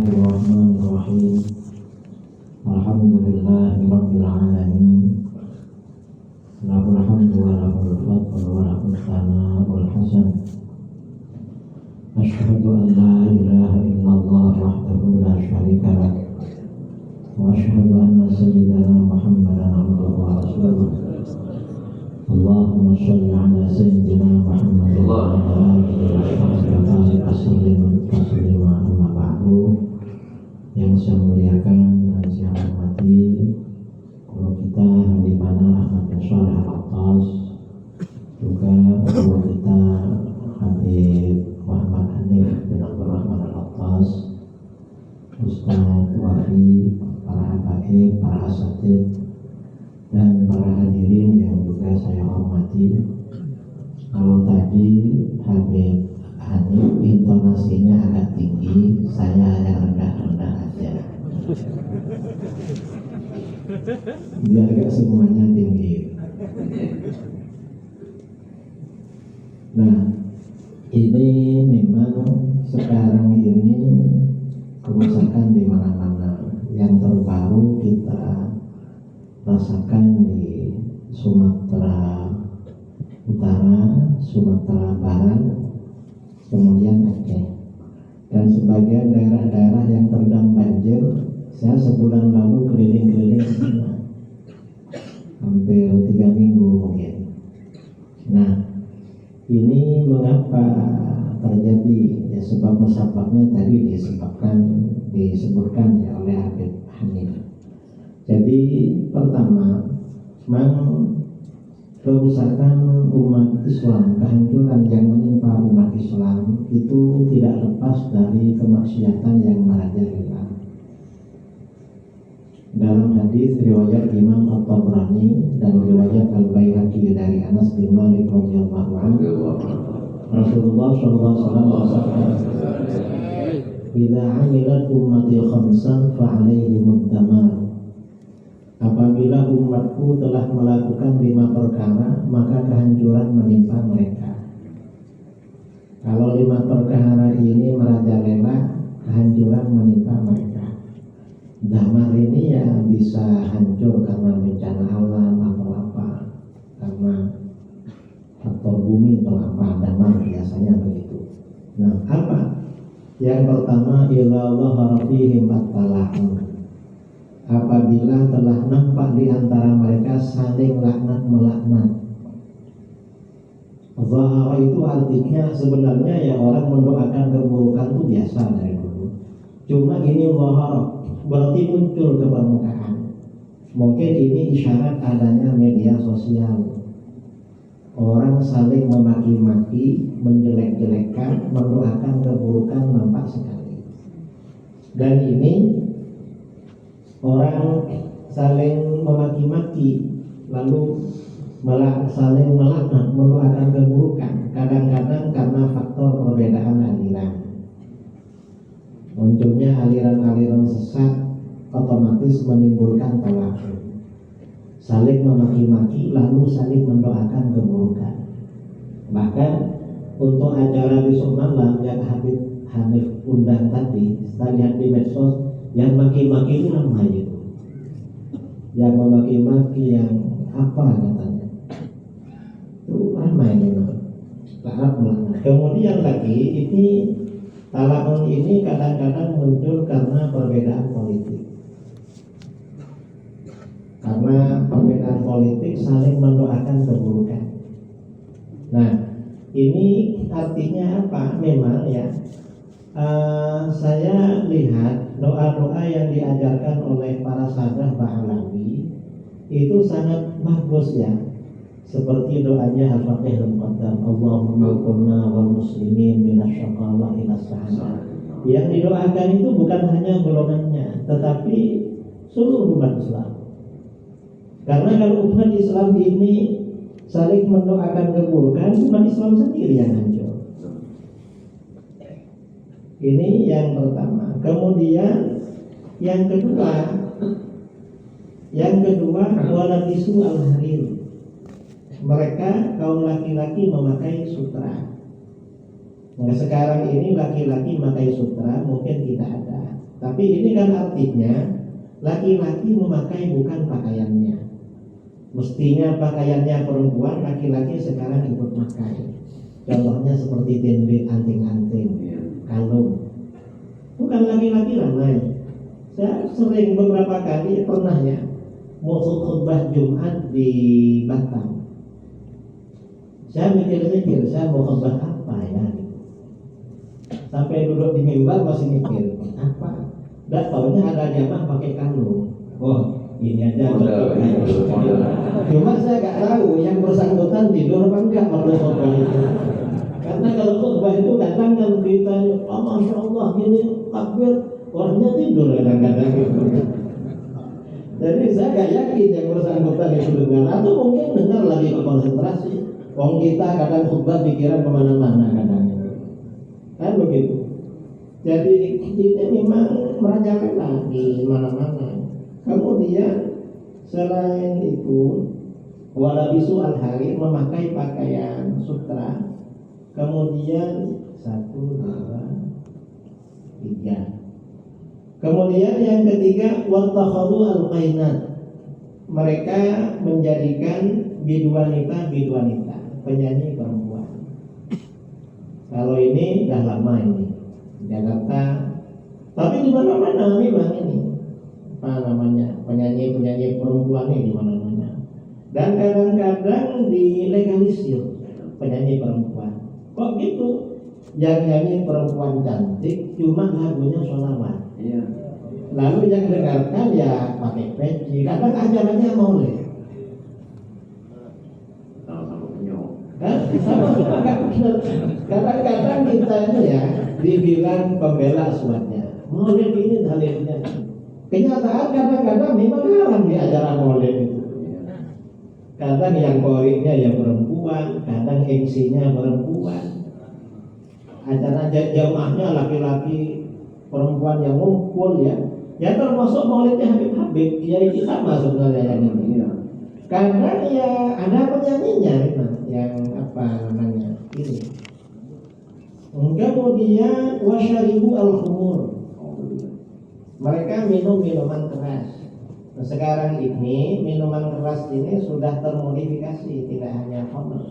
Bismillahirrahmanirrahim. Alhamdulillahirabbil alamin. Lahul hamdu wa lahul fadlu wa lahul thana'ul hasan. Asyhadu an la ilaha illallah wahdahu la syarika lah. Wa asyhadu anna sayyidana Muhammadan abduhu wa rasuluh. Allahumma shalli ala sayyidina Muhammadin wa ala alihi wa sahbihi wa sallim taslima amma ba'du. Yang saya muliakan dan saya hormati guru kita Habibana Ahmad bin Shalih Al-Attas, juga guru kita Habib Muhammad Hanif bin Abdul Rahman Al-Attas, Ustaz Wafi, para habaib, para asatid, dan para hadirin yang juga saya hormati. Kalau tadi Habib Hanif intonasinya agak tinggi, saya yang rendah-rendah aja. Biar agak semuanya tinggi. Nah, ini memang sekarang ini kerusakan di mana-mana. Yang terbaru kita rasakan di Sumatera Utara, Sumatera Barat, kemudian Aceh, dan sebagian daerah-daerah yang terendam banjir. Saya sebulan lalu keliling-keliling ke sana, hampir 3 minggu mungkin. Nah, ini mengapa terjadi? Ya sebab musababnya tadi disebutkan ya oleh Habib Hanif. Jadi pertama, memang kerusakan umat Islam, kehancuran yang menimpa umat Islam itu tidak lepas dari kemaksiatan yang merajalela. Dalam hadis riwayat Imam At-Tabrani dan riwayat Al-Baihaqi dari Anas bin Malik radhiyallahu anhu, Rasulullah sallallahu alaihi wasallam bersabda, "Idza 'amilat ummati khamsan fa 'alaihimud damar." Apabila umatku telah melakukan 5 perkara, maka kehancuran menimpa mereka. Kalau 5 perkara ini merajalela, kehancuran menimpa mereka. Damar ini ya bisa hancur karena bencana alam atau apa, karena faktor bumi atau apa, damar biasanya begitu. Nah, apa? Yang pertama, ila dhahara fihim at-tala'un. Apabila telah nampak di antara mereka saling laknat melaknat. Zahara itu artinya sebenarnya ya orang mendoakan keburukan itu biasa dari dulu. Cuma ini zahara berarti muncul ke permukaan. Mungkin ini isyarat adanya media sosial. Orang saling memaki-maki, menjelek-jelekan, mendoakan keburukan nampak sekali. Dan ini orang saling memaki-maki, lalu saling melaknat, mendoakan keburukan. Kadang-kadang karena faktor perbedaan aliran. Munculnya aliran-aliran sesat otomatis menimbulkan talafut. Saling memaki-maki, lalu saling mendoakan keburukan. Bahkan untuk acara besok malam yang Habib Hanif undang tadi, saya lihat di medsos, yang maki-maki itu nama itu, yang memaki-maki, yang apa katanya, itu ramai memang. Kemudian lagi ini talakun ini kadang-kadang muncul karena perbedaan politik. Karena perbedaan politik saling mendoakan keburukan. Nah, ini artinya apa? Memang ya, saya lihat doa-doa yang diajarkan oleh para sahabat Ba'alawi itu sangat bagus ya. Seperti doanya Al-Fatih Al-Qaddam, Allahumma kunna wal muslimin minasyaqawa ila sa'adah. Yang didoakan itu bukan hanya golongannya, tetapi seluruh umat Islam. Karena kalau umat Islam ini saling mendoakan keburukan, umat Islam sendiri yang hancur. Ini yang pertama. Kemudian yang kedua walabisu al-harir. Mereka kaum laki-laki memakai sutra. Nah, sekarang ini laki-laki memakai sutra mungkin tidak ada. Tapi ini kan artinya laki-laki memakai bukan pakaiannya. Mestinya pakaiannya perempuan, laki-laki sekarang ikut pakai. Contohnya seperti dendek, anting-anting, kalung. Bukan laki-laki ramai. Saya sering beberapa kali pernah ya mau khutbah Jumat di Batam. Saya mikir-mikir, saya mau khutbah apa ya? Sampai duduk di mimbar masih mikir apa? Dan tahunya ada jamaah pakai kalung. Oh, ini aja. Cuma saya nggak tahu yang bersangkutan tidur apa enggak waktu khutbah itu. Karena kalau khutbah itu kadang kan kita, oh masya Allah ini takbir, orangnya tidur kadang-kadang gitu. Jadi saya nggak yakin yang bersangkutan itu dengar, atau mungkin dengar lagi konsentrasi. Wong kita kadang khutbah pikiran kemana-mana kadang. Kan begitu. Jadi ini memang merajalela di mana-mana. Kemudian selain itu, walabisu al-hari memakai pakaian sutra. Kemudian 1, 2, 3. Kemudian yang ketiga, wattakhadhu al-qainat. Mereka menjadikan biduanita, penyanyi perempuan. Kalau ini dah lama ini Jakarta, tapi di mana-mana memang ini penyanyi perempuan ini di mana-mana. Dan kadang-kadang dilegalisir penyanyi perempuan. Kok gitu? Yang nyanyi perempuan cantik cuma lagunya sholawat. Iya. Lalu yang dengarkan ya pakai peci. Kadang ajarannya maulid. Kadang-kadang kita ini ya dibilang pembela aswatnya. Maulid ini dalilnya. Kenyataan kadang-kadang memang haram di ajaran maulid itu. Kadang yang koriknya ya perempuan, kadang MC-nya perempuan. Acara jamaahnya laki-laki, perempuan yang ngumpul ya. Ya termasuk maulidnya Habib-Habib, ya kita masuk sebenarnya yang ini. Karena ya ada penyanyinya memang yang apa namanya ini. Kemudian wasyaribu al-khumur. Mereka minum minuman keras. Nah, sekarang ini minuman keras ini sudah termodifikasi, tidak hanya khamr.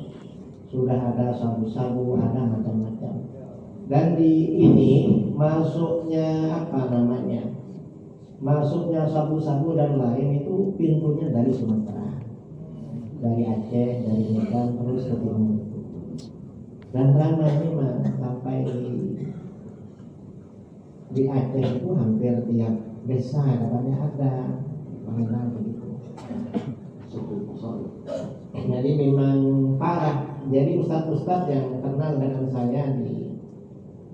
Sudah ada sabu-sabu, ada macam-macam. Dan di ini masuknya apa namanya? Masuknya sabu-sabu dan lain itu pintunya dari Sumatera, dari Aceh, dari Medan terus ke timur. Dan ramai memang sampai di Aceh itu hampir tiap desa katanya ada pengenal begitu. Jadi memang parah. Jadi ustadz-ustadz yang kenal dengan saya di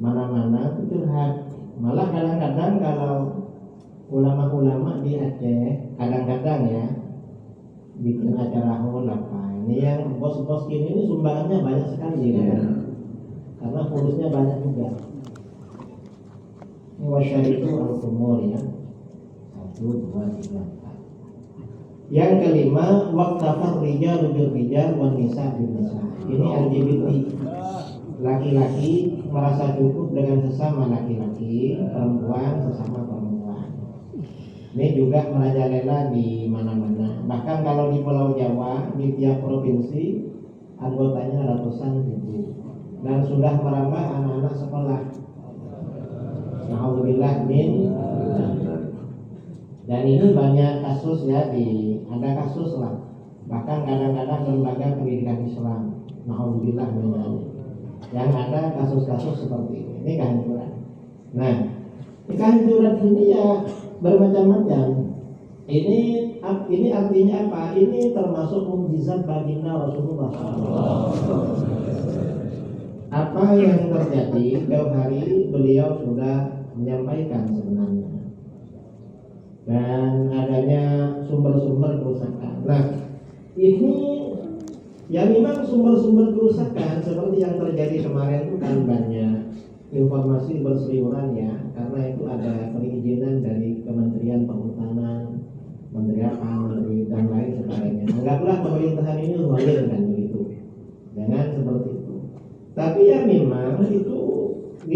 mana-mana itu curhat. Malah kadang-kadang kalau ulama-ulama di Aceh kadang-kadang ya bikin acara haul apa. Ini yang bos-bos ini sumbangannya banyak sekali ya. Karena fulusnya banyak juga. Ini wasyaribu al-khumur ya. 1, 2, 3, 4. Yang kelima, waqtafar rijal bil rijal wan nisa bil nisa. Ini LGBT. Laki-laki merasa cukup dengan sesama laki-laki, perempuan sesama perempuan. Ini juga merajalela di mana-mana. Bahkan kalau di Pulau Jawa, di tiap provinsi anggotanya ratusan ribu. Dan sudah merambah anak-anak sekolah. Alhamdulillah min. Dan ini banyak kasus ya ada kasus lah. Bahkan kadang-kadang lembaga pendidikan Islam. Alhamdulillah min. Yang ada kasus-kasus seperti ini. Ini kehancuran. Nah, kehancuran ini ya bermacam-macam. Ini artinya apa? Ini termasuk mukjizat baginda Rasulullah SAW. Apa yang terjadi jauh hari beliau sudah menyampaikan sebenarnya. Dan adanya sumber-sumber kerusakan. Nah, ini ya memang sumber-sumber kerusakan seperti yang terjadi kemarin itu kan banyak informasi berseliweran ya, karena itu ada perizinan dari Kementerian Perhutanan, Menteri apa, Menteri dan lain sebagainya. Anggaplah pemerintahan ini zalim kan begitu. Jangan seperti itu. Tapi ya memang itu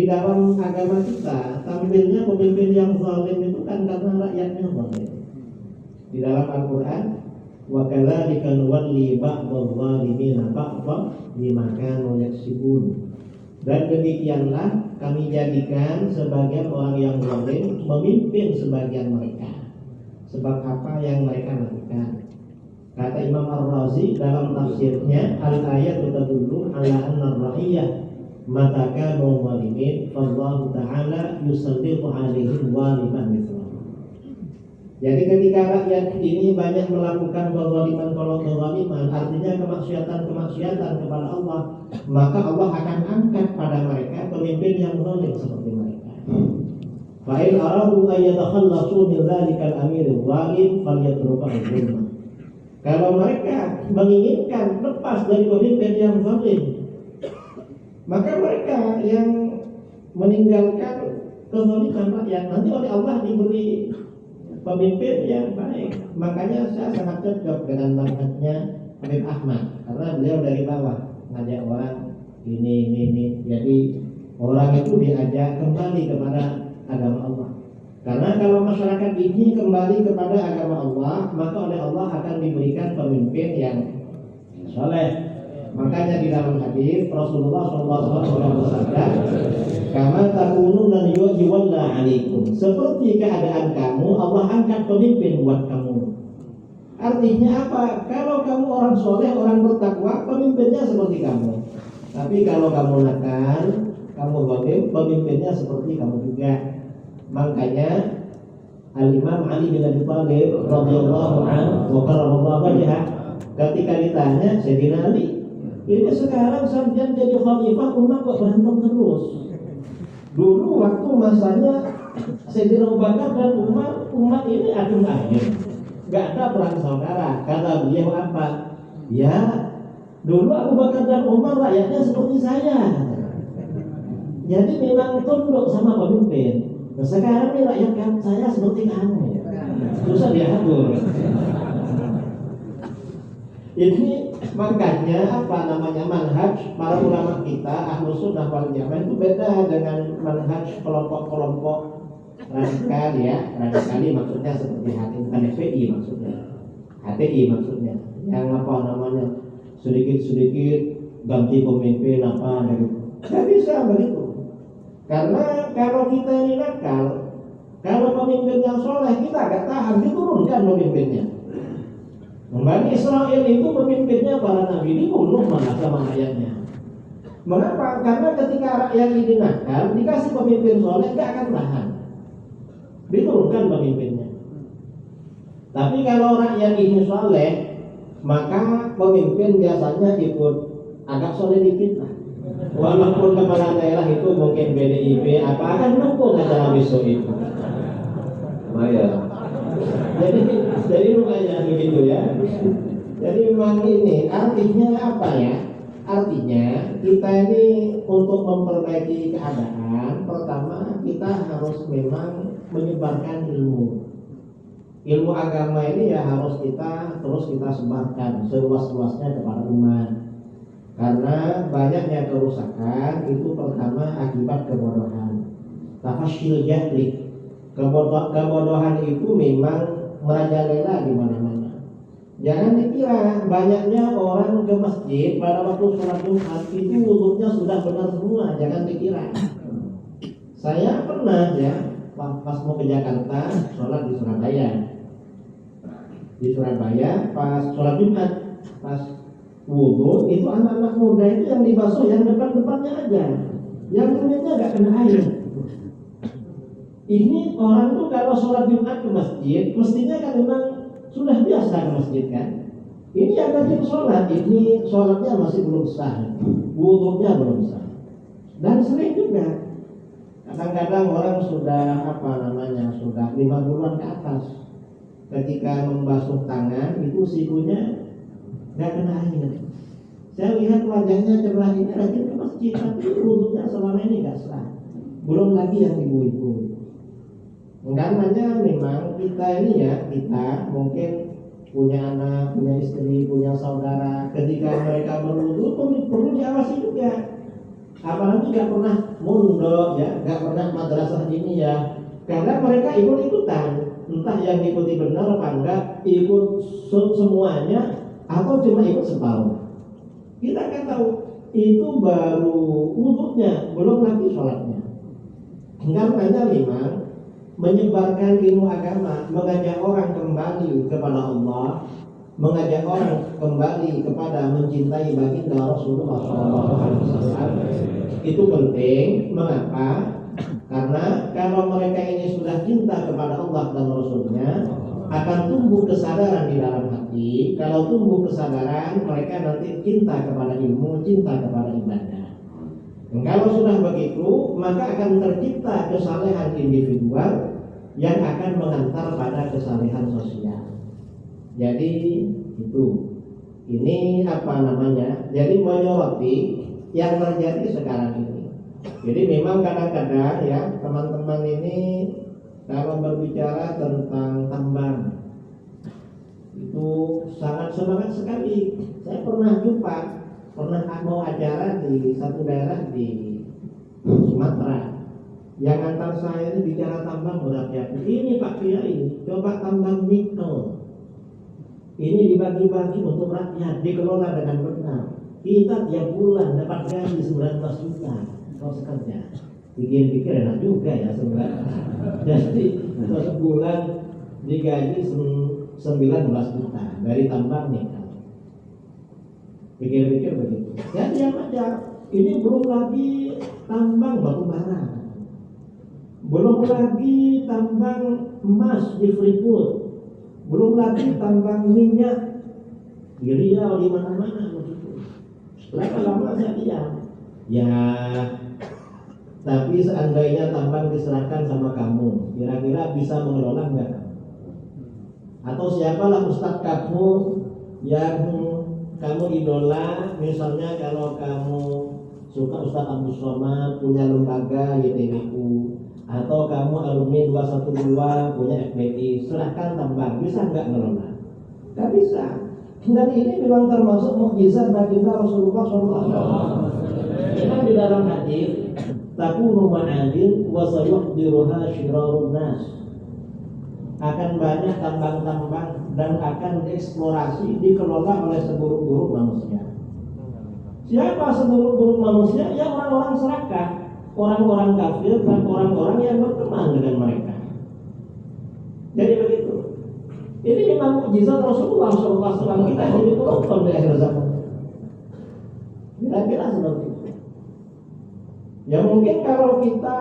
di dalam agama kita tampilnya pemimpin yang zalim itu kan karena rakyatnya zalim. Di dalam Al-Quran, wa kadzalika nuwalli ba'dadh zalimina ba'dhan bima kanu yaksibun. Dan demikianlah kami jadikan sebagian orang yang zalim memimpin sebagian mereka sebab apa yang mereka lakukan. Kata Imam Ar-Razi dalam tafsirnya, al-ayat tadullu ala anna ar-ra'iyah mata kanu zalimin fallahu ta'ala yusallitu 'alaihim zaliman mithlahu. Jadi ketika rakyat ini banyak melakukan kezaliman, artinya kemaksiatan kepada Allah, maka Allah akan angkat pada mereka pemimpin yang zalim seperti mereka. Fa'in aradu ayyatakhallasu min dhalikal amiril zalim falyatrukahu zulma. Kalau mereka menginginkan lepas dari pemimpin yang zalim, maka mereka yang meninggalkan kezaliman rakyat nanti oleh Allah diberi pemimpin yang baik. Makanya saya sangat cocok dengan manhajnya Habib Ahmad, karena beliau dari bawah ngajak orang ini. Jadi orang itu diajak kembali kepada agama Allah. Karena kalau masyarakat ini kembali kepada agama Allah, maka oleh Allah akan diberikan pemimpin yang soleh. Makanya di dalam hadis Rasulullah SAW bersabda, "Kama takununa yuwalla 'alaikum." Seperti keadaan kamu, Allah angkat pemimpin buat kamu. Artinya apa? Kalau kamu orang soleh, orang bertakwa, pemimpinnya seperti kamu. Tapi kalau kamu nakal, kamu zalim, pemimpinnya seperti kamu juga. Makanya Al-Imam Ali bin Abi Thalib radhiyallahu anhu wa karramallahu wajhah ketika ditanya Sayyidina Ali, ini sekarang sampean jadi khalifah umat kok berantem terus. Dulu waktu masanya Sayyidina Abu Bakar dan umat ini adem ayem, gak ada perang saudara. Kata beliau apa? Ya, dulu Abu Bakar dan Umar rakyatnya seperti saya. Jadi memang tunduk sama pemimpin. Nah, sekarang ini rakyat saya seperti kamu, susah diatur. Ini makanya apa namanya manhaj para ulama kita Ahlus Sunnah wal Jamaah itu beda dengan manhaj kelompok-kelompok radikal ya. Radikali maksudnya seperti HTI maksudnya. HTI maksudnya yang apa namanya sedikit-sedikit ganti pemimpin apa gitu. Nggak bisa begitu. Karena kalau kita ini nakal, kalau pemimpin yang soleh kita agak tahan, diturunkan pemimpinnya. Bani Israel itu pemimpinnya para nabi dibunuh malah sama rakyatnya. Mengapa? Karena ketika rakyat ini nakal, dikasih pemimpin soleh gak akan tahan, diturunkan pemimpinnya. Tapi kalau rakyat ini soleh, maka pemimpin biasanya ikut agak soleh dikit lah. Walaupun kepala daerah itu mungkin PDIP apa akan mendukung acara besok itu. Jadi lumayan begitu ya. Jadi memang ini artinya apa ya? Artinya kita ini untuk memperbaiki keadaan, pertama kita harus memang menyebarkan ilmu. Ilmu agama ini ya harus kita sebarkan seluas-luasnya kepada umat. Karena banyaknya kerusakan itu pertama akibat kebodohan. Tafashil jahli. Kebodohan itu memang merajalela di mana-mana. Jangan dikira banyaknya orang ke masjid pada waktu sholat Jumat itu wudunya sudah benar semua. Jangan dikira. Saya pernah ya pas mau ke Jakarta sholat di Surabaya. Di Surabaya pas sholat Jumat, pas wudu itu anak-anak muda itu yang dibasuh yang depan-depannya aja, yang kemudiannya nggak kena air. Ini orang tuh kalau sholat Jumat ke masjid mestinya kan memang sudah biasa ke masjid kan. Ini yang tadi sholat, ini sholatnya masih belum sah, wudunya belum sah. Dan sering juga kadang-kadang orang sudah sudah 50-an ke atas, ketika membasuh tangan itu sikunya nggak kena air. Saya lihat wajahnya cerah ini rajin ke masjid, tapi wudunya selama ini nggak sah. Belum lagi yang ibu-ibu. Karenanya memang kita ini ya, kita mungkin punya anak, punya istri, punya saudara. Ketika mereka berwudu perlu diawasi juga. Apalagi nggak pernah mondok ya, nggak pernah madrasah ini ya, karena mereka ikut-ikutan, entah yang ikuti benar apa enggak, ikut semuanya atau cuma ikut separuh. Kita kan tahu itu baru wudunya, belum lagi sholatnya. Karenanya memang menyebarkan ilmu agama, mengajak orang kembali kepada Allah, mengajak orang kembali kepada mencintai baginda Rasulullah SAW, itu penting. Mengapa? Karena kalau mereka ini sudah cinta kepada Allah dan Rasulnya, akan tumbuh kesadaran di dalam hati. Kalau tumbuh kesadaran, mereka nanti cinta kepada ilmu, cinta kepada ibadah. Dan kalau sudah begitu, maka akan tercipta kesalehan individual yang akan mengantar pada kesalehan sosial. Jadi itu, ini apa namanya? Jadi menyoroti yang terjadi sekarang ini. Jadi memang kadang-kadang ya teman-teman ini kalau berbicara tentang tambang itu sangat semangat sekali. Saya pernah jumpa, pernah mau acara di satu daerah di Sumatera. Yang antar saya ini bicara tambang berapi-api. Ini Pak Kiai, coba tambang nikel. Ini dibagi-bagi untuk rakyat, dikelola dengan benar. Kita tiap bulan dapat gaji 19 juta kalau sekerja. Pikir-pikir enak juga ya sebenarnya. Jadi sebulan digaji 19 juta dari tambang nikel. Pikir-pikir begitu. Ya diam aja. Ini belum lagi tambang batu bara. Belum lagi tambang emas di Freeport. Belum lagi tambang minyak di Riau, di mana-mana begitu. Berapa lama saya diam? Ya, tapi seandainya tambang diserahkan sama kamu, kira-kira bisa mengelola enggak? Atau siapalah ustadz kamu yang kamu idola, misalnya kalau kamu suka Ustadz Abdul Somad punya lembaga YTWU, atau kamu alumni 212 punya FPI, serahkan tambang, bisa nggak ngelola? Nggak bisa. Dan ini memang termasuk mukjizat baginda Rasulullah SAW. Memang di dalam hadis, takunu ma'adin wa sayuhdiruha syirarun nas. Akan banyak tambang-tambang dan akan dieksplorasi, dikelola oleh seburuk-buruk manusia. Siapa seburuk-buruk manusia? Ya orang-orang serakah, orang-orang kafir dan orang-orang yang berteman dengan mereka. Jadi begitu. Ini memang mukjizat Rasulullah SAW. Kita jadi penonton di akhir zaman. Kira-kira seperti itu. Ya mungkin kalau kita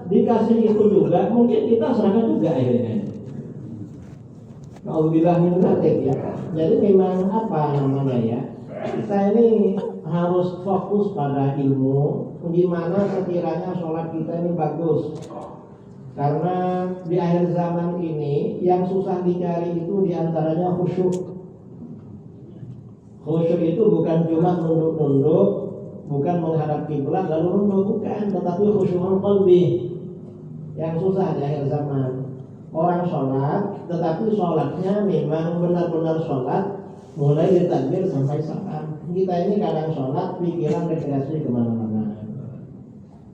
dikasih itu juga, mungkin kita serahkan juga akhirnya. Alhamdulillah ya. Jadi memang apa namanya ya? Kita ini harus fokus pada ilmu, gimana sekiranya sholat kita ini bagus. Karena di akhir zaman ini yang susah dicari itu diantaranya khusyuk. Khusyuk itu bukan cuma nunduk-nunduk, bukan menghadap kiblat lalu nunduk, bukan, tetapi khusyukul qalbi. Yang susah di akhir zaman. Orang sholat, tetapi sholatnya memang benar-benar sholat, mulai dari takbir sampai salam. Kita ini kadang sholat, pikiran rekreasi kemana-mana.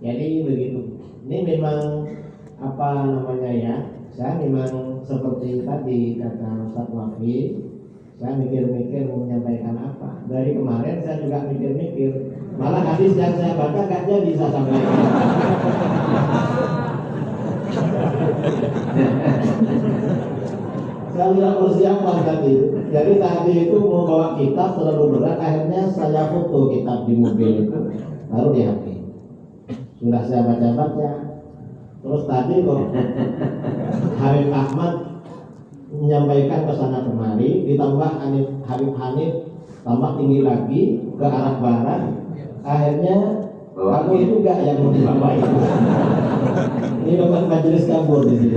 Jadi begitu. Ini memang apa namanya ya? Saya memang seperti tadi kata Ustaz Wafi, saya mikir-mikir mau menyampaikan apa. Dari kemarin saya juga mikir-mikir. Malah hadis yang saya baca gak jadi saya sampaikan. Saya tidak persiapan tadi. Jadi tadi itu mau bawa kitab terlalu berat, akhirnya saya foto kitab di mobil itu, baru di HP. Sudah saya baca-baca. Terus tadi kok Habib Ahmad menyampaikan ke sana kemari, ditambah Habib Hanif tambah tinggi lagi ke arah barat. Akhirnya kamu itu enggak yang mau dibawa itu. Ini memang majelis kabur di sini.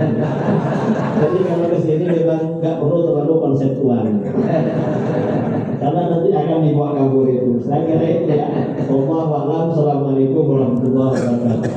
Jadi kalau ke sini memang enggak perlu terlalu konseptual. Karena nanti akan dibawa kabur itu. Saya kira itu ya. Wallahu a'lam. Assalamualaikum warahmatullahi wabarakatuh.